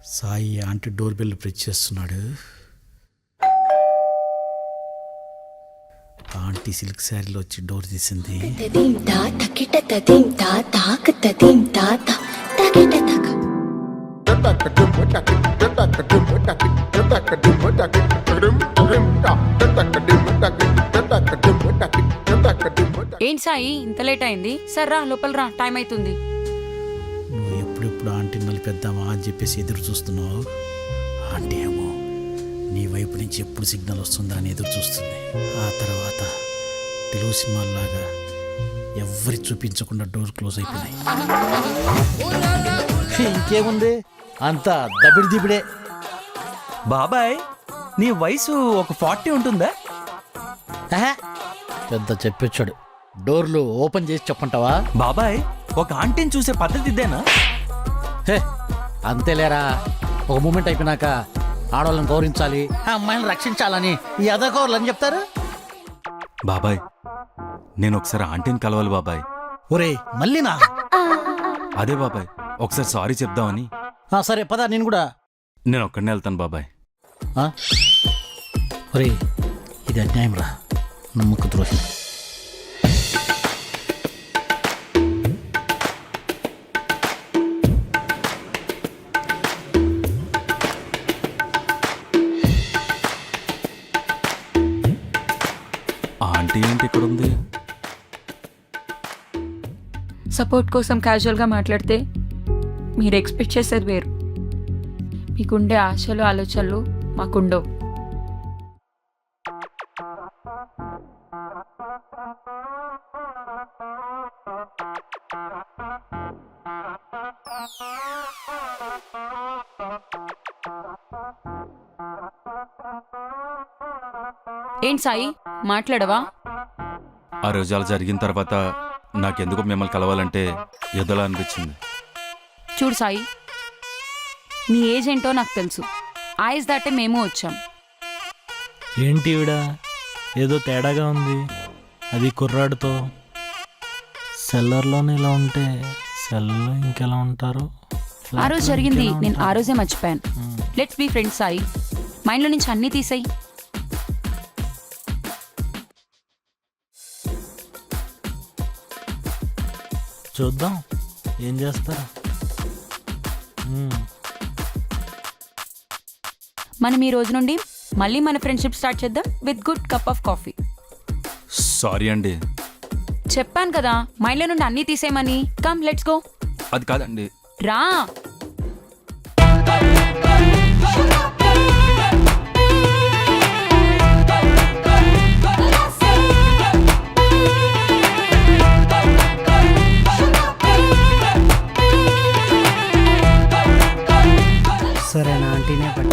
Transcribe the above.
Sai aunty door bell press చేస్తున్నాడు. Aunty silk శారీలో వచ్చి డోర్ తీసింది. ఏంటి సాయి ఇంత లేట్ అయింది? సర్రా లోపల రా, టైం అవుతుంది. నువ్వు ఎప్పుడెప్పుడు ఆంటీని నలిపేద్దామా అని చెప్పేసి ఎదురు చూస్తున్నావు. ఆంటీ ఏమో నీ వైపు నుంచి ఎప్పుడు సిగ్నల్ వస్తుందా అని ఎదురు చూస్తుంది. ఆ తర్వాత తెలుగు సినిమాల్లాగా ఎవరి చూపించకుండా డోర్ క్లోజ్ అయిపోయినాయి. ఇంకేముంది, అంతా దబిడి దిబిడే. బాబాయ్ నీ వయసు ఒక 40 ఉంటుందా? పెద్ద చెప్పొచ్చాడు. డోర్లు ఓపెన్ చేసి చెప్పంటావా? బాబాయ్ ఒక ఆంటీని చూసే పద్ధతి ఇదేనా? హే అంతేలేరా, ఒక మూమెంట్ అయిపోయినాక ఆడవాళ్ళని గౌరవించాలి, అమ్మాయిని రక్షించాలని ఈ అదగౌరులు అని చెప్తారు. బాబాయ్ నేను ఒకసారి ఆంటీని కలవాలి బాబాయ్. ఒరే మళ్ళీనా? అదే బాబాయ్ ఒకసారి సారీ చెప్దామని. సరే పద, నేను కూడా. నేను ఒక్కడనే వెళ్తాను బాబాయ్. ఒరే ఇది అన్యాయం రా, నమ్మక ద్రోహి. ఆంటీ ఏంటి ఇక్కడ ఉంది? సపోర్ట్ కోసం క్యాజువల్గా మాట్లాడితే మీరు ఎక్స్పెక్ట్ చేసేది వేరు. మీకుండే ఆశలు ఆలోచనలు మాకుండవు. ఏంటి సాయి మాట్లాడవా? ఆ రోజు అలా జరిగిన తర్వాత నాకెందుకు మిమ్మల్ని కలవాలంటే ఎదలా అనిపించింది. చూడు సాయి, నీ ఏజ్ ఏంటో నాకు తెలుసు. ఆ ఏజ్ దాటే మేము వచ్చాం. ఏంటి ఈవిడ ఏదో తేడాగా ఉంది, అది కుర్రాడితో. సెల్లర్లోనే ఇలా ఉంటే సెల్లో ఇంకెలా ఉంటారు? ఆ రోజు జరిగింది నేను ఆ రోజే మర్చిపోయాను. లెట్స్ బీ ఫ్రెండ్స్ సాయి, మైండ్లో నుంచి అన్నీ తీసేయి. చూద్దాం ఏం చేస్తారా. మనం ఈ రోజు నుండి మళ్ళీ మన ఫ్రెండ్షిప్ స్టార్ట్ చేద్దాం with good cup of coffee. Sorry అండి. చెప్పాను కదా మైండ్లో నుండి అన్నీ తీసేయమని. Come let's go. అది కాదండి. రా. సరే నా ఆంటీనే పట్టు.